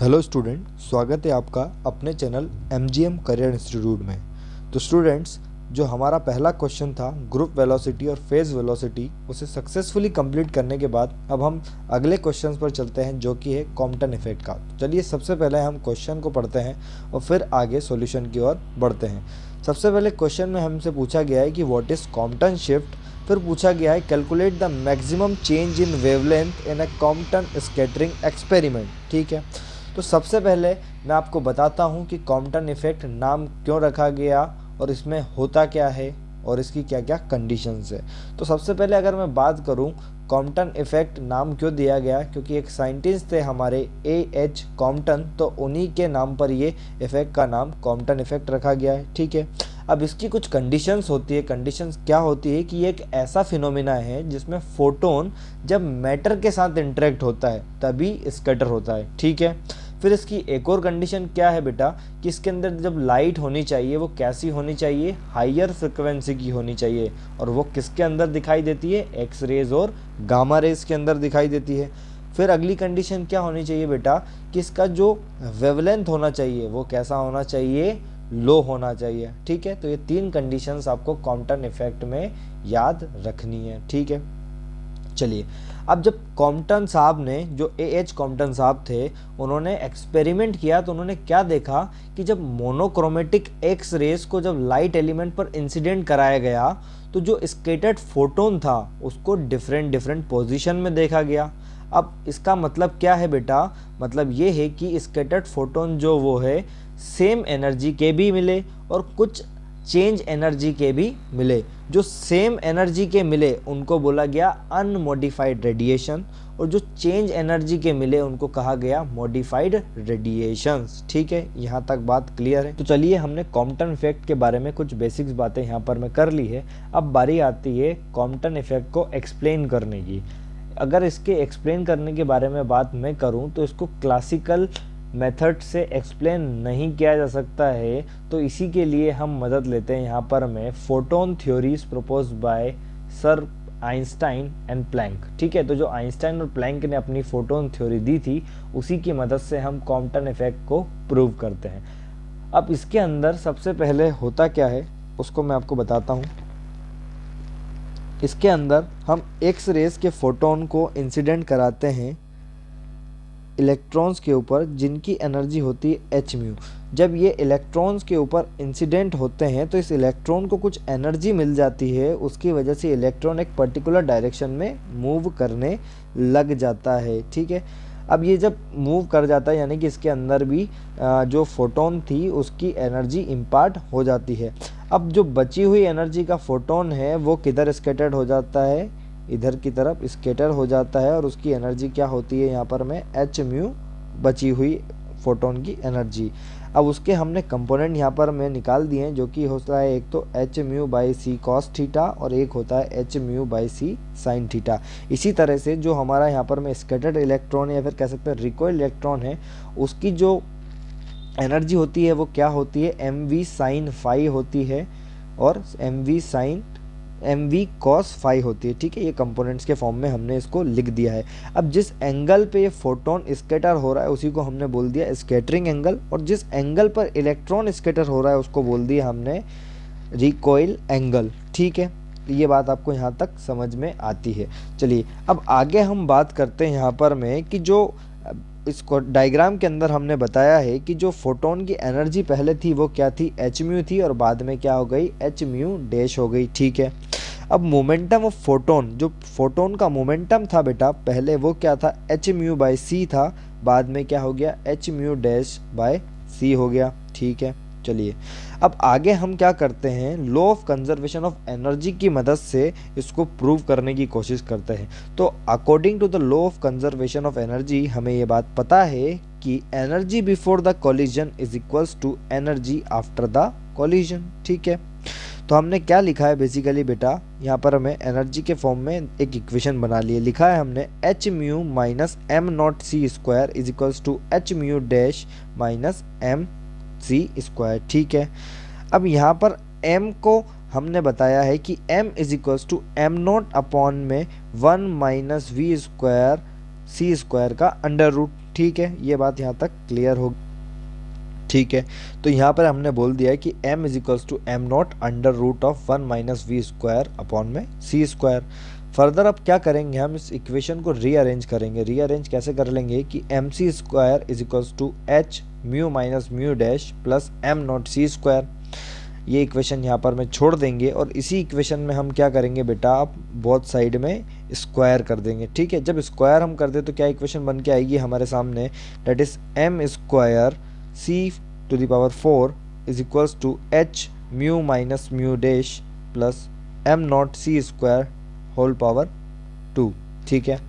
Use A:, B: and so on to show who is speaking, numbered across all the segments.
A: Hello student, स्वागत है आपका अपने चैनल MGM करियर इंस्टीट्यूट में। तो स्टूडेंट्स, जो हमारा पहला क्वेश्चन था ग्रुप वेलोसिटी और फेज वेलोसिटी, उसे सक्सेसफुली कंप्लीट करने के बाद अब हम अगले क्वेश्चन पर चलते हैं, जो कि है कॉम्पटन इफेक्ट का। चलिए सबसे पहले हम क्वेश्चन को पढ़ते हैं और फिर आगे सॉल्यूशन की ओर बढ़ते हैं। सबसे पहले क्वेश्चन में हमसे पूछा गया है कि व्हाट इज़ कॉम्पटन शिफ्ट। फिर पूछा गया है calculate the maximum change in wavelength in a Compton scattering experiment. ठीक है, तो सबसे पहले मैं आपको बताता हूँ कि कॉम्पटन इफेक्ट नाम क्यों रखा गया और इसमें होता क्या है और इसकी क्या क्या कंडीशंस है। तो सबसे पहले अगर मैं बात करूँ कॉम्पटन इफेक्ट नाम क्यों दिया गया, क्योंकि एक साइंटिस्ट थे हमारे A.H. कॉम्पटन, तो उन्हीं के नाम पर ये इफेक्ट का नाम कॉम्पटन इफेक्ट रखा गया है। ठीक है, अब इसकी कुछ कंडीशंस होती है। कंडीशंस क्या होती है कि ये एक ऐसा फिनोमिना है जिसमें फोटोन जब मैटर के साथ इंटरेक्ट होता है तभी स्कैटर होता है। ठीक है, फिर इसकी एक और कंडीशन क्या है बेटा कि इसके अंदर जब लाइट होनी चाहिए वो कैसी होनी चाहिए, हायर फ्रिक्वेंसी की होनी चाहिए। और वो किसके अंदर दिखाई देती है, एक्स रेज और गामा रेज के अंदर दिखाई देती है। फिर अगली कंडीशन क्या होनी चाहिए बेटा कि इसका जो वेवलेंथ होना चाहिए वो कैसा होना चाहिए, लो होना चाहिए। ठीक है, तो ये तीन कंडीशंस आपको कॉम्पटन इफेक्ट में याद रखनी है। ठीक है, चलिए अब जब कॉम्पटन साहब ने, जो A.H. कॉम्पटन साहब थे, उन्होंने एक्सपेरिमेंट किया तो उन्होंने क्या देखा कि जब मोनोक्रोमेटिक एक्स रेस को जब लाइट एलिमेंट पर इंसिडेंट कराया गया तो जो स्कैटर्ड फोटोन था उसको डिफरेंट पोजीशन में देखा गया। अब इसका मतलब क्या है बेटा, मतलब ये है कि स्कैटर्ड फोटोन जो वो है सेम एनर्जी के भी मिले और कुछ चेंज एनर्जी के भी मिले। जो सेम एनर्जी के मिले उनको बोला गया अनमोडिफाइड रेडिएशन और जो चेंज एनर्जी के मिले उनको कहा गया मॉडिफाइड रेडिएशंस। ठीक है, यहाँ तक बात क्लियर है। तो चलिए, हमने कॉम्पटन इफेक्ट के बारे में कुछ बेसिक्स बातें यहाँ पर मैं कर ली है। अब बारी आती है कॉम्पटन इफेक्ट को एक्सप्लेन करने की। अगर इसके एक्सप्लेन करने के बारे में बात मैं करूँ तो इसको क्लासिकल मेथड से एक्सप्लेन नहीं किया जा सकता है, तो इसी के लिए हम मदद लेते हैं यहाँ पर मैं photon theories propose by sir Einstein and Planck. ठीक है, तो जो आइंस्टाइन और प्लैंक ने अपनी फोटोन थ्योरी दी थी उसी की मदद से हम कॉम्पटन इफेक्ट को प्रूव करते हैं। अब इसके अंदर सबसे पहले होता क्या है उसको मैं आपको बताता हूँ। इसके अंदर हम एक्स रेस के फोटोन को इंसिडेंट कराते हैं इलेक्ट्रॉन्स के ऊपर जिनकी एनर्जी होती है एच म्यू। जब ये इलेक्ट्रॉन्स के ऊपर इंसिडेंट होते हैं तो इस इलेक्ट्रॉन को कुछ एनर्जी मिल जाती है, उसकी वजह से इलेक्ट्रॉन एक पर्टिकुलर डायरेक्शन में मूव करने लग जाता है। ठीक है, अब ये जब मूव कर जाता है यानी कि इसके अंदर भी जो फोटोन थी उसकी एनर्जी इम्पार्ट हो जाती है। अब जो बची हुई एनर्जी का फोटोन है वो किधर स्कैटर्ड हो जाता है, इधर की तरफ स्कैटर हो जाता है और उसकी एनर्जी क्या होती है यहाँ पर में एच म्यू, बची हुई फोटोन की एनर्जी। अब उसके हमने कंपोनेंट यहाँ पर में निकाल दिए हैं, जो कि होता है एक तो H mu by C cos theta और एक होता है H mu by C sine theta. इसी तरह से जो हमारा यहाँ पर में स्कैटर्ड इलेक्ट्रॉन है या फिर कह सकते हैं रिकॉइल इलेक्ट्रॉन है, उसकी जो एनर्जी होती है वो क्या होती है, एम वी साइन फाई होती है और एम वी कॉस फाई होती है। ठीक है, ये कंपोनेंट्स के फॉर्म में हमने इसको लिख दिया है। अब जिस एंगल पे ये फोटोन स्कैटर हो रहा है उसी को हमने बोल दिया स्कैटरिंग एंगल, और जिस एंगल पर इलेक्ट्रॉन स्कैटर हो रहा है उसको बोल दिया हमने रिकॉइल एंगल। ठीक है, ये बात आपको यहाँ तक समझ में आती है। चलिए अब आगे हम बात करते हैं यहाँ पर में कि जो इसको डायग्राम के अंदर हमने बताया है कि जो फोटोन की एनर्जी पहले थी वो क्या थी, एच म्यू थी और बाद में क्या हो गई, एच म्यू डैश हो गई। ठीक है, अब मोमेंटम ऑफ फोटोन, जो फोटोन का मोमेंटम था बेटा पहले वो क्या था, एच म्यू बाई सी था, बाद में क्या हो गया, एच म्यू डैश बाय सी हो गया। ठीक है, चलिए अब आगे हम क्या करते हैं, law of conservation of energy की मदद से इसको प्रूव करने की कोशिश करते हैं। तो according to the law of conservation of energy हमें ये बात पता है कि energy before the collision is equals to energy after the collision. ठीक है, तो हमने क्या लिखा है बेसिकली बेटा, यहाँ पर हमें एनर्जी के फॉर्म में एक इक्वेशन बना लिए, लिखा है हमने H mu minus M naught C square is equals to H mu dash minus M C square. ठीक है, अब यहाँ पर m को हमने बताया है कि m is equals to M naught upon में 1 माइनस वी स्क्वायर सी स्क्वायर का अंडर रूट। ठीक है, ये बात यहाँ तक क्लियर हो। ठीक है, तो यहाँ पर हमने बोल दिया है कि m is equals to M naught under root of 1 minus V square upon में सी स्क्वायर। फर्दर अब क्या करेंगे, हम इस इक्वेशन को रीअरेंज करेंगे। रीअरेंज कैसे कर लेंगे कि m C square is equals to H mu minus mu dash plus M naught C square. ये इक्वेशन यहाँ पर मैं छोड़ देंगे और इसी इक्वेशन में हम क्या करेंगे बेटा, आप बोथ साइड में स्क्वायर कर देंगे। ठीक है, जब स्क्वायर हम कर दे तो क्या इक्वेशन बन के आएगी हमारे सामने, that is m square C to the power 4 is equals to H mu minus mu dash plus M naught C square whole power 2। ठीक है,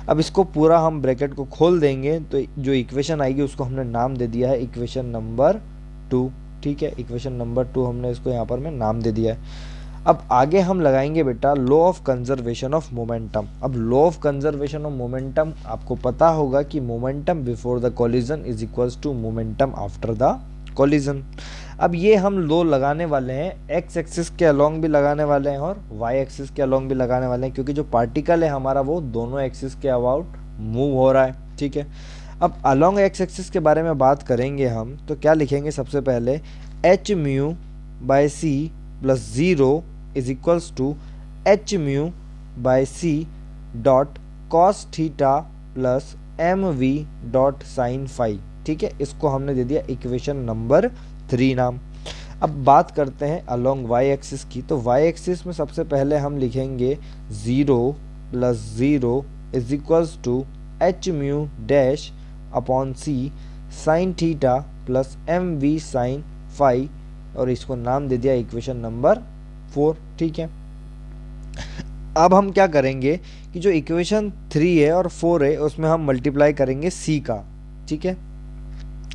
A: अब इसको पूरा हम ब्रैकेट को खोल देंगे तो जो इक्वेशन आएगी उसको हमने नाम दे दिया है इक्वेशन नंबर 2। ठीक है, इक्वेशन नंबर 2 हमने इसको यहाँ पर मैं नाम दे दिया है। अब आगे हम लगाएंगे बेटा law of conservation of momentum. अब law of conservation of momentum आपको पता होगा कि momentum before the collision is equals to momentum after the collision. अब ये हम लॉ लगाने वाले हैं एक्स एक्सिस के अलोंग भी लगाने वाले हैं और वाई एक्सिस के अलोंग भी लगाने वाले हैं, क्योंकि जो पार्टिकल है हमारा वो दोनों एक्सिस के अबाउट मूव हो रहा है। ठीक है, अब अलोंग एक्स एक्सिस के बारे में बात करेंगे हम तो क्या लिखेंगे, सबसे पहले h mu by c plus 0 is equals to H mu by c dot cos theta plus m v dot sine phi. ठीक है, इसको हमने दे दिया इक्वेशन नंबर 3 नाम। अब बात करते हैं अलोंग वाई एक्सिस की, तो वाई एक्सिस में सबसे पहले हम लिखेंगे 0 plus 0 is equals to H mu dash upon c sine theta plus m v sine phi, और इसको नाम दे दिया इक्वेशन नंबर 4। ठीक है, अब हम क्या करेंगे कि जो इक्वेशन 3 है और 4 है उसमें हम मल्टीप्लाई करेंगे सी का। ठीक है,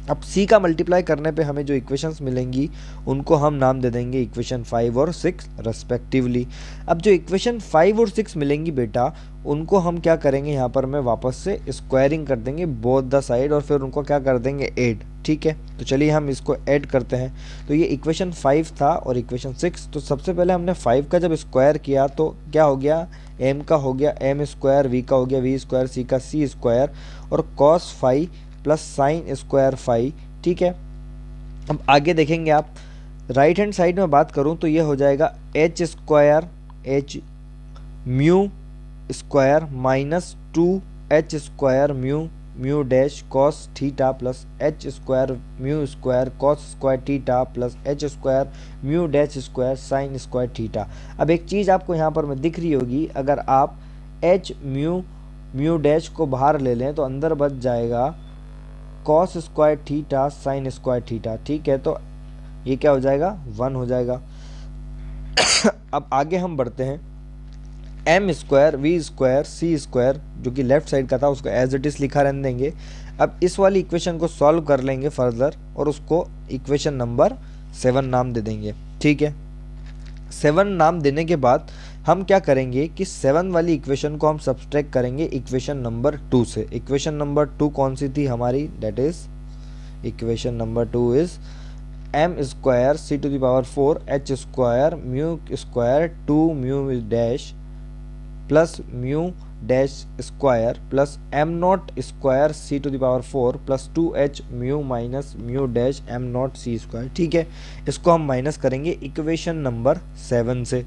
A: अब सी का मल्टीप्लाई करने पे हमें जो इक्वेशंस मिलेंगी उनको हम नाम दे देंगे इक्वेशन 5 और 6 रेस्पेक्टिवली। अब जो इक्वेशन 5 और 6 मिलेंगी बेटा उनको हम क्या करेंगे, यहाँ पर मैं वापस से स्क्वायरिंग कर देंगे बोथ द साइड और फिर उनको क्या कर देंगे ऐड। ठीक है, तो चलिए हम इसको ऐड करते हैं। तो ये इक्वेशन 5 था और इक्वेशन 6, तो सबसे पहले हमने 5 का जब स्क्वायर किया तो क्या हो गया, m का हो गया m स्क्वायर, v का हो गया v स्क्वायर, c का c स्क्वायर और cos phi plus sine square phi. ठीक है, अब आगे देखेंगे आप राइट हैंड साइड में बात करूं तो ये हो जाएगा H square H mu square minus 2 H square mu mu dash cos theta plus H square mu square cos square theta plus H square mu dash square sine square theta. अब एक चीज़ आपको यहाँ पर में दिख रही होगी, अगर आप एच म्यू म्यू डैश को बाहर ले लें तो अंदर बच जाएगा cos square theta sine square theta. ठीक है, तो ये क्या हो जाएगा 1 हो जाएगा। अब आगे हम बढ़ते हैं, एम स्क्वायर वी स्क्वायर सी स्क्वायर जो कि लेफ्ट साइड का था उसको एज इट इज लिखा रहने देंगे। अब इस वाली इक्वेशन को सॉल्व कर लेंगे फर्दर और उसको इक्वेशन नंबर 7 नाम दे देंगे। ठीक है, 7 नाम देने के बाद हम क्या करेंगे कि 7 वाली इक्वेशन को हम सब्सट्रैक्ट करेंगे इक्वेशन नंबर 2 से। इक्वेशन नंबर 2 कौन सी थी हमारी, that is equation number 2 is m square C to the power 4 h square mu square 2 mu dash plus mu dash square plus M naught square C to the power 4 plus 2h mu minus mu dash M naught C square. ठीक है, इसको हम minus करेंगे equation number 7 से।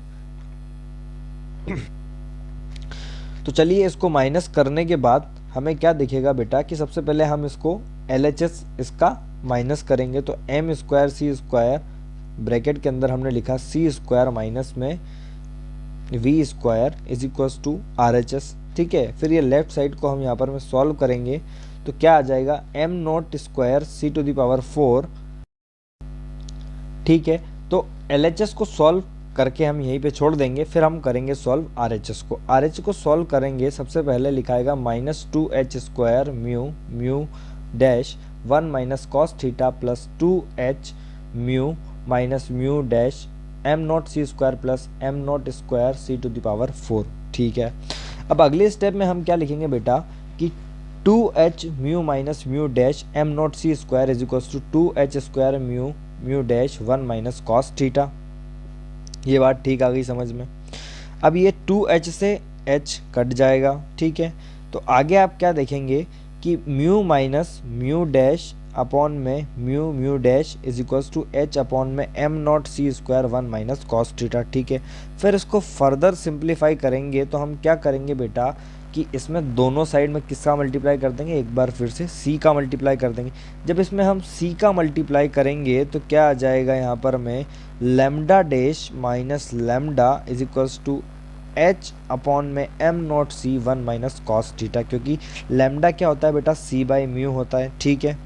A: तो चलिए इसको minus करने के बाद हमें क्या दिखेगा बेटा कि सबसे पहले हम इसको LHS इसका माइनस करेंगे, तो एम स्क्वायर सी स्क्वायर ब्रैकेट के अंदर हमने लिखा सी स्क्वायर माइनस में v square is equals to RHS। ठीक है, फिर ये लेफ्ट साइड को हम यहाँ पर में सॉल्व करेंगे तो क्या आ जाएगा m naught square C to the power 4। ठीक है, तो LHS को सॉल्व करके हम यहीं पे छोड़ देंगे, फिर हम करेंगे सॉल्व RHS को। RH को सॉल्व करेंगे, सबसे पहले लिखाएगा minus 2h square mu mu dash 1 minus cos theta plus 2h mu minus mu dash M naught C square plus M naught square C to the power 4। ठीक है, अब अगले स्टेप में हम क्या लिखेंगे बेटा कि 2h mu minus mu dash M naught C square is equals to 2h square mu mu dash 1 minus cos theta. ये बात ठीक आ गई समझ में। अब ये 2h से h कट जाएगा। ठीक है, तो आगे आप क्या देखेंगे कि mu minus mu dash upon में mu mu dash is equals to H upon में एम नॉट सी स्क्वायर 1 माइनस कॉस थीटा। ठीक है, फिर इसको फर्दर सिंप्लीफाई करेंगे तो हम क्या करेंगे बेटा कि इसमें दोनों साइड में किसका मल्टीप्लाई कर देंगे, एक बार फिर से c का मल्टीप्लाई कर देंगे। जब इसमें हम c का मल्टीप्लाई करेंगे तो क्या आ जाएगा यहाँ पर में lambda dash minus lambda is equals to H upon में M naught C 1 minus cos theta, क्योंकि लैम्डा क्या होता है बेटा c बाई म्यू होता है। ठीक है,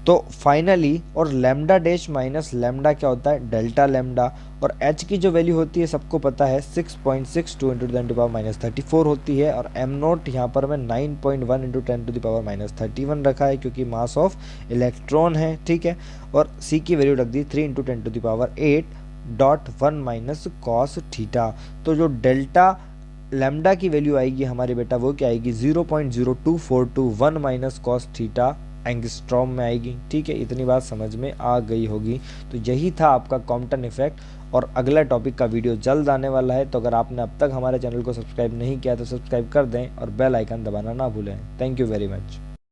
A: तो फाइनली और लैम्डा डैश माइनस लैम्डा क्या होता है डेल्टा लैम्डा, और h की जो वैल्यू होती है सबको पता है 6.62 इंटू 10 टू पावर माइनस 34 होती है, और m नोट यहाँ पर मैं 9.1 into 10 to the power minus 31 रखा है क्योंकि मास ऑफ इलेक्ट्रॉन है। ठीक है, और c की वैल्यू रख दी 3 into 10 to the power 8.1 minus cos theta. तो जो डेल्टा लैम्डा की वैल्यू आएगी हमारे बेटा वो क्या आएगी 0.02421 माइनस कॉस थीटा एंगस्ट्रॉम में आएगी। ठीक है, इतनी बात समझ में आ गई होगी। तो यही था आपका कॉम्पटन इफेक्ट, और अगला टॉपिक का वीडियो जल्द आने वाला है। तो अगर आपने अब तक हमारे चैनल को सब्सक्राइब नहीं किया तो सब्सक्राइब कर दें और बेल आइकन दबाना ना भूलें। Thank you very much.